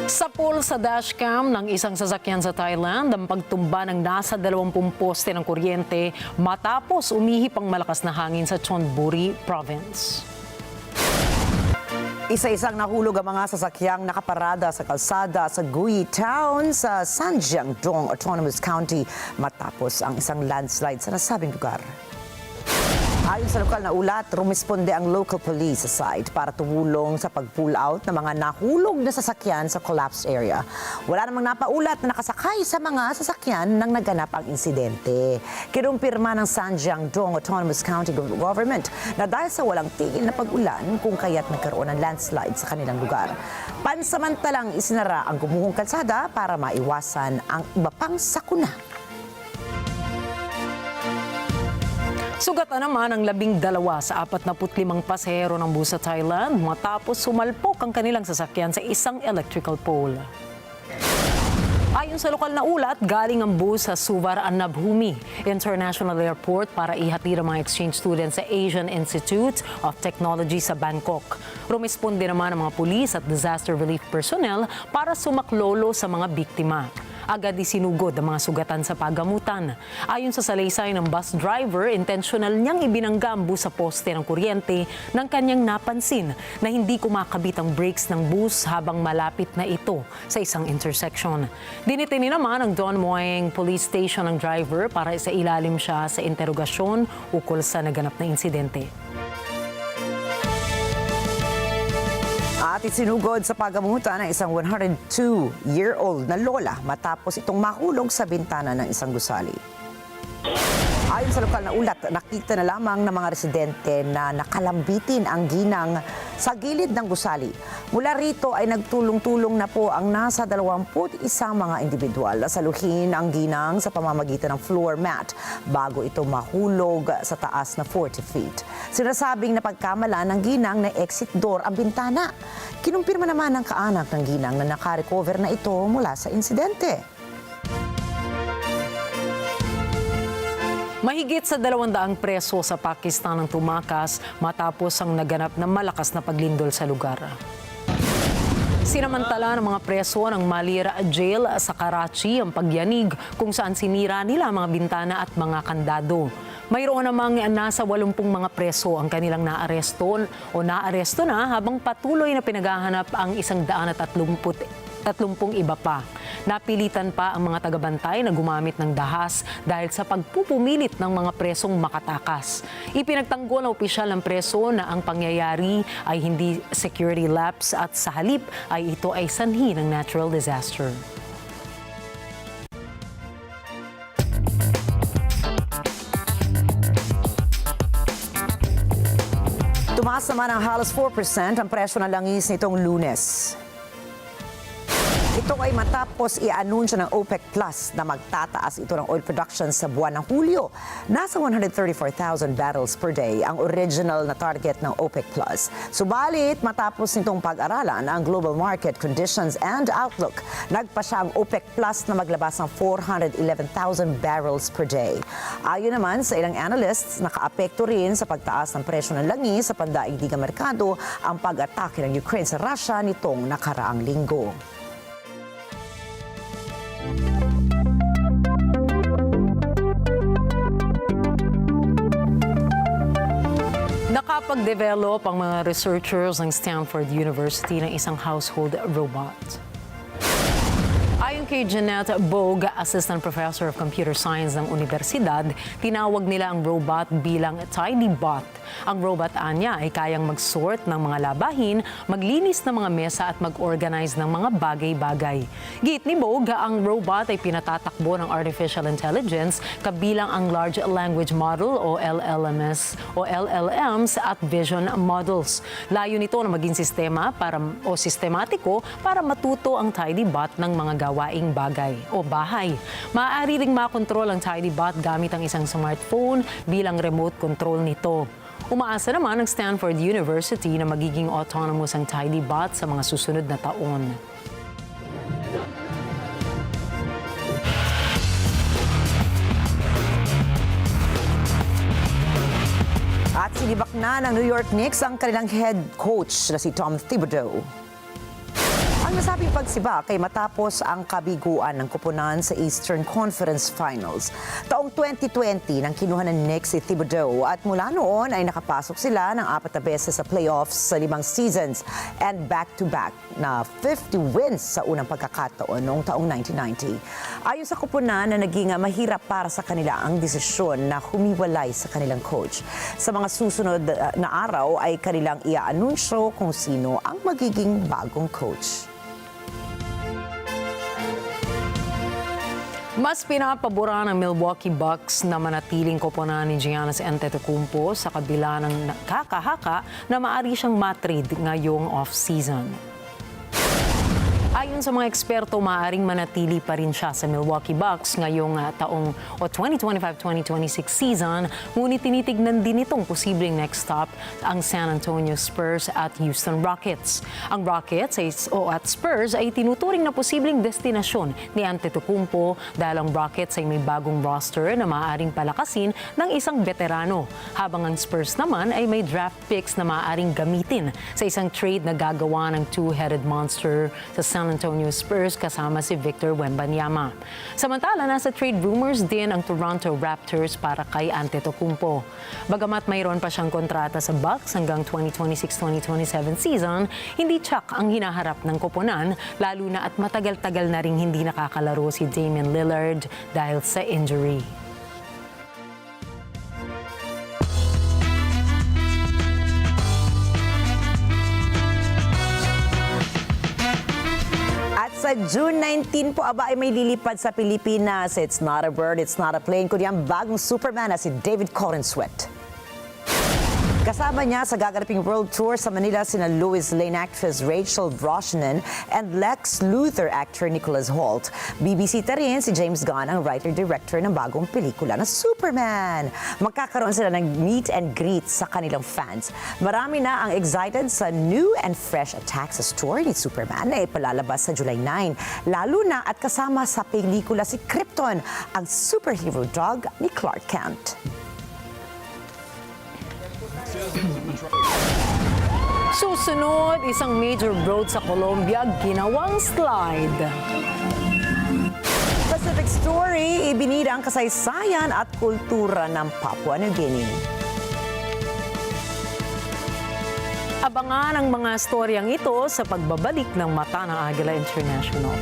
Sapol sa dashcam ng isang sasakyan sa Thailand ang pagtumba ng nasa 20 poste ng kuryente matapos umihip ang malakas na hangin sa Chonburi Province. Isa-isang nahulog ang mga sasakyang nakaparada sa kalsada sa Gui Town sa Sanjiangdong Autonomous County matapos ang isang landslide sa nasabing lugar. Ayon sa lokal na ulat, rumisponde ang local police sa site para tumulong sa pag-pull out ng mga nahulog na sasakyan sa collapsed area. Wala namang napaulat na nakasakay sa mga sasakyan nang naganap ang insidente. Kinumpirma ng Sanjiangdong Autonomous County Government na dahil sa walang tigil na pag-ulan kung kaya't nagkaroon ng landslide sa kanilang lugar. Pansamantalang isinara ang gumuhong kalsada para maiwasan ang iba pang sakuna. Sugatan naman ang 12 sa 45 pasahero ng bus sa Thailand matapos sumalpok ang kanilang sasakyan sa isang electrical pole. Ayon Ayon sa lokal na ulat, galing ang bus sa Suvar Anabhumi International Airport para ihatid ang mga exchange students sa Asian Institute of Technology sa Bangkok. Rumisponde naman ang mga pulis at disaster relief personnel para sumaklolo sa mga biktima. Agad isinugod ang mga sugatan sa pagamutan. Ayon sa salaysay ng bus driver, intentional niyang ibinangga ang bus sa poste ng kuryente nang kanyang napansin na hindi kumakabit ang brakes ng bus habang malapit na ito sa isang intersection. Dinitini naman ang Don Mueang Police Station ng driver para sa ilalim siya sa interogasyon ukol sa naganap na insidente. At isinugod sa pagamutan ng isang 102-year-old na lola matapos itong mahulog sa bintana ng isang gusali. Ayon sa lokal na ulat, nakita na lamang ng mga residente na nakalambitin ang ginang sa gilid ng gusali. Mula rito ay nagtulong-tulong na po ang nasa 21 mga individual. Nasaluhin ang ginang sa pamamagitan ng floor mat bago ito mahulog sa taas na 40 feet. Sinasabing napagkamala ng ginang na exit door ang bintana. Kinumpirma naman ng kaanak ng ginang na nakarecover na ito mula sa insidente. Mahigit sa 200 preso sa Pakistan ang tumakas matapos ang naganap na malakas na paglindol sa lugar. Sinamantala ng mga preso ng Malira Jail sa Karachi ang pagyanig kung saan sinira nila mga bintana at mga kandado. Mayroon namang nasa 80 mga preso ang kanilang naaresto na habang patuloy na pinaghahanap ang 130 iba pa. Napilitan pa ang mga tagabantay na gumamit ng dahas dahil sa pagpupumilit ng mga presong makatakas. Ipinagtanggol ng opisyal ng preso na ang pangyayari ay hindi security lapse at sa halip ay ito ay sanhi ng natural disaster. Tumaas naman ang halos 4% ang presyo ng langis nitong Lunes. Ito ay matapos i-anunsyo ng OPEC Plus na magtataas ito ng oil production sa buwan ng Hulyo. Nasa 134,000 barrels per day ang original na target ng OPEC Plus. Subalit, matapos nitong pag-aralan ang global market conditions and outlook, nagpa siya ang OPEC Plus na maglabas ng 411,000 barrels per day. Ayon naman sa ilang analysts, nakaapekto rin sa pagtaas ng presyo ng langis sa pandaigdigang merkado ang pag-atake ng Ukraine sa Russia nitong nakaraang linggo. Nakapag-develop ang mga researchers ng Stanford University ng isang household robot. Ayon kay Jeanette Bogue, Assistant Professor of Computer Science ng Universidad, tinawag nila ang robot bilang TidyBot. Ang robot anya ay kayang mag-sort ng mga labahin, maglinis ng mga mesa at mag-organize ng mga bagay-bagay. Git ni Bogue, ang robot ay pinatatakbo ng artificial intelligence kabilang ang large language model o LLMs at vision models. Layo nito na maging sistematiko para matuto ang TidyBot ng mga gawaing bagay o bahay. Maaari ring makontrol ang TidyBot gamit ang isang smartphone bilang remote control nito. Umaasa naman ang Stanford University na magiging autonomous ang TidyBot sa mga susunod na taon. At sinibak na ng New York Knicks ang kanilang head coach na si Tom Thibodeau. Ang nasabing pagsibak ay matapos ang kabiguan ng koponan sa Eastern Conference Finals. Taong 2020 nang kinuha ng Knicks si Thibodeau at mula noon ay nakapasok sila ng 4 na beses sa playoffs sa 5 seasons and back-to-back na 50 wins sa unang pagkakataon noong taong 1990. Ayon sa koponan na naging mahirap para sa kanila ang desisyon na humiwalay sa kanilang coach. Sa mga susunod na araw ay kanilang i-anunsyo kung sino ang magiging bagong coach. Mas pinapabura ng Milwaukee Bucks na manatiling koponan ni Giannis Antetokounmpo sa kabila ng nakakahaka na maaari siyang matrade ngayong off-season. Ayon sa mga eksperto, maaaring manatili pa rin siya sa Milwaukee Bucks ngayong taong o 2025-2026 season, ngunit tinitignan din itong posibleng next stop ang San Antonio Spurs at Houston Rockets. Ang Rockets at Spurs ay tinuturing na posibleng destinasyon ni Antetokounmpo dahil ang Rockets ay may bagong roster na maaaring palakasin ng isang veterano, habang ang Spurs naman ay may draft picks na maaaring gamitin sa isang trade na gagawa ng two-headed monster sa San Antonio Spurs kasama si Victor Wembanyama. Samantala, nasa trade rumors din ang Toronto Raptors para kay Antetokounmpo. Bagamat mayroon pa siyang kontrata sa Bucks hanggang 2026-2027 season, hindi tsak ang hinaharap ng koponan, lalo na at matagal-tagal na ring hindi nakakalaro si Damian Lillard dahil sa injury. Sa June 19 po, ay may lilipad sa Pilipinas. It's not a bird, it's not a plane, kundi ang bagong Superman na si David Corenswet. Kasama niya sa gaganaping world tour sa Manila sina Louis Lane actress Rachel Brosnahan and Lex Luthor actor Nicholas Hoult. Bibisita rin si James Gunn, ang writer-director ng bagong pelikula na Superman. Magkakaroon sila ng meet and greet sa kanilang fans. Marami na ang excited sa new and fresh attacks sa story ni Superman na ipalalabas sa July 9. Lalo na at kasama sa pelikula si Krypton, ang superhero dog ni Clark Kent. Susunod, isang major road sa Colombia ginawang slide. Pacific Story, ibinida ang kasaysayan at kultura ng Papua New Guinea. Abangan ang mga storyang ito sa pagbabalik ng Mata ng Agila International.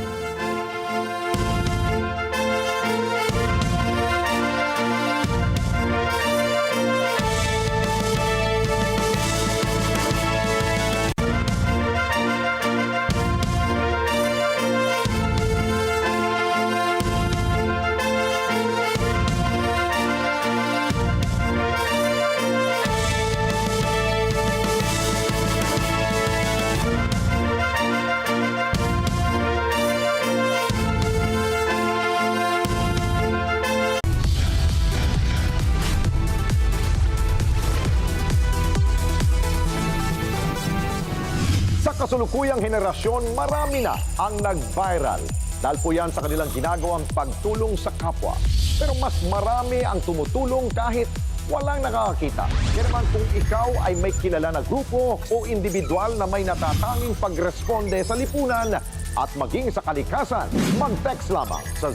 Kasulukuyang henerasyon, marami na ang nag-viral. Dahil po yan sa kanilang ginagawang pagtulong sa kapwa. Pero mas marami ang tumutulong kahit walang nakakakita. Kaya naman kung ikaw ay may kilala na grupo o individual na may natatanging pagresponde sa lipunan at maging sa kalikasan, mag-text lamang sa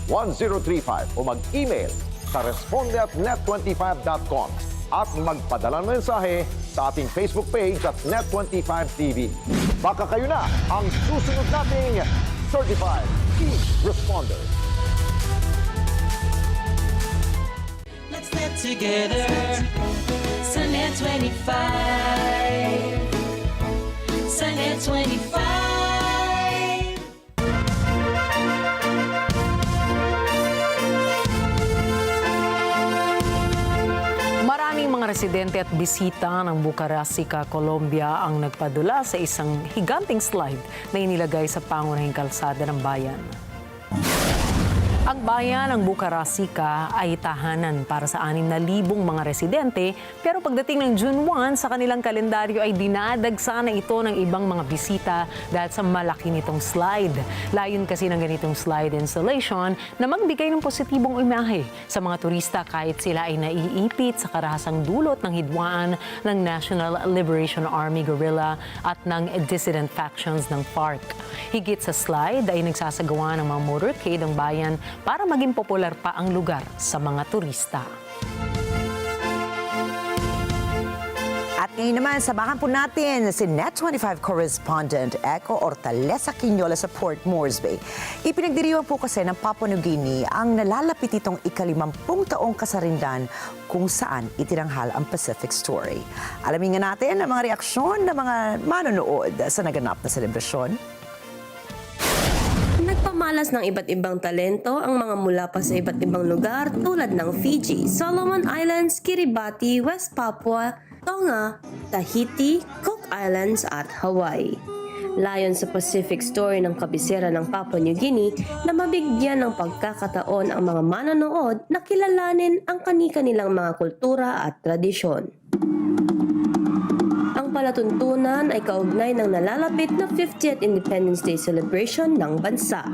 0915-415-1035 o mag-email sa responde@net25.com at magpadala ng mensahe sa ating Facebook page at NET25 TV. Baka kayo na ang susunod nating Certified Key Responder. Let's net together sa NET25. Sa NET25. Maraming mga residente at bisita ng Bucarasica, Colombia ang nagpadula sa isang higanting slide na inilagay sa pangunahing kalsada ng bayan. Ang bayan ng Bucarasica ay tahanan para sa 6,000 mga residente, pero pagdating ng June 1 sa kanilang kalendaryo ay dinadagsa na ito ng ibang mga bisita dahil sa malaki nitong slide. Layon kasi ng ganitong slide installation na magbigay ng positibong imahe sa mga turista kahit sila ay naiipit sa karahasang dulot ng hidwaan ng National Liberation Army guerrilla at ng dissident factions ng FARC. Higit sa slide ay nagsasagawa ng mga motorcade ang bayan para maging popular pa ang lugar sa mga turista. At ngayon naman, samahan po natin si NET25 correspondent Echo Ortalesa Quinola sa Port Moresby. Ipinagdiriwang po kasi ng Papua New Guinea ang nalalapit itong ika-50 taong kasarinlan kung saan itinanghal ang Pacific Story. Alamin nga natin ang mga reaksyon ng mga manonood sa naganap na selebrasyon. Nagpamalas ng iba't ibang talento ang mga mula pa sa iba't ibang lugar tulad ng Fiji, Solomon Islands, Kiribati, West Papua, Tonga, Tahiti, Cook Islands at Hawaii. Layon sa Pacific Story ng kabisera ng Papua New Guinea na mabigyan ng pagkakataon ang mga manonood na kilalanin ang kani-kanilang mga kultura at tradisyon. Ang palatuntunan ay kaugnay ng nalalapit na 50th Independence Day celebration ng bansa.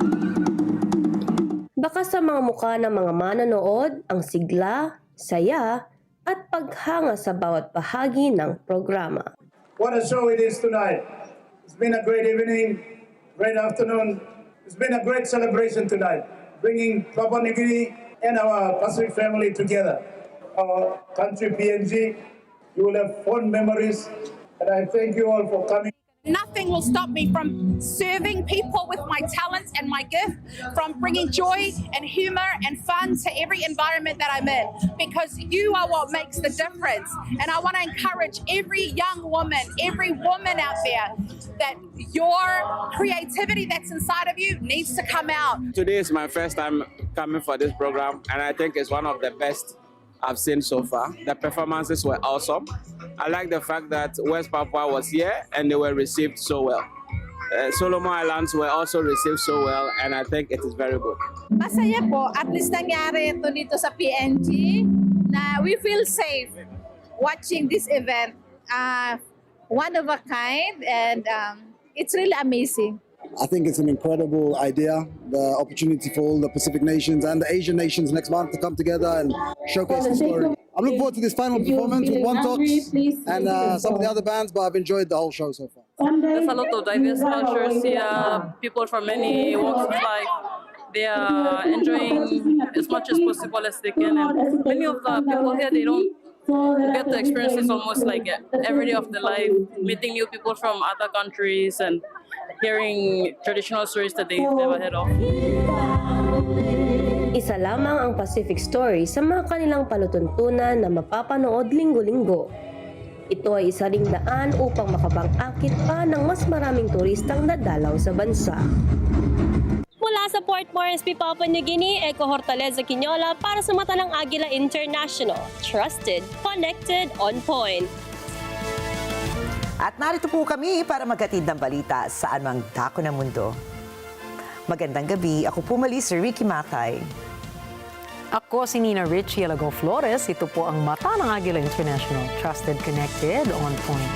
Baka sa mga mukha ng mga manonood ang sigla, saya, at paghanga sa bawat bahagi ng programa. What a show it is tonight. It's been a great evening, great afternoon. It's been a great celebration tonight, bringing Papua New Guinea and our Pacific family together. Our country, PNG, you will have fond memories, and I thank you all for coming. Nothing will stop me from serving people with my talents and my gift, from bringing joy and humor and fun to every environment that I'm in, because you are what makes the difference. And I want to encourage every young woman, every woman out there, that your creativity that's inside of you needs to come out. Today is my first time coming for this program, and I think it's one of the best I've seen so far. The performances were awesome. I like the fact that West Papua was here and they were received so well. Solomon Islands were also received so well, and I think it is very good. Masaya po, at least nangyari ito dito sa PNG na we feel safe watching this event. One of a kind, and it's really amazing. I think it's an incredible idea, the opportunity for all the Pacific nations and the Asian nations next month to come together and showcase the story. I'm looking forward to this final performance with One Talks and some of the other bands, but I've enjoyed the whole show so far. There's a lot of diverse cultures here, people from many walks of life. They are enjoying as much as possible as they can, and many of the people here, they don't get to experience this almost like every day of their life, meeting new people from other countries and hearing traditional stories that they never heard of. Isa lamang ang Pacific Story sa mga kanilang palutuntunan na mapapanood linggo-linggo. Ito ay isa ring daan upang makapang-akit pa ng mas maraming turistang dadalaw sa bansa. Mula sa Port Moresby, Papua New Guinea, Eco Hortaleza Quinola para sa mata ng Agila International. Trusted, connected, on point. At narito po kami para maghatid ng balita saan mang dako ng mundo. Magandang gabi. Ako po muli si Rikki Mathay. Ako si Nina Rikki, Alagao, Flores. Ito po ang mata ng Agila International. Trusted, connected, on point.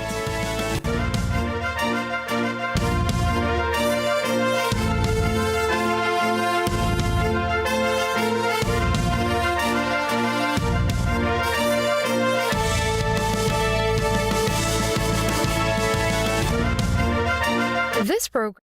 This program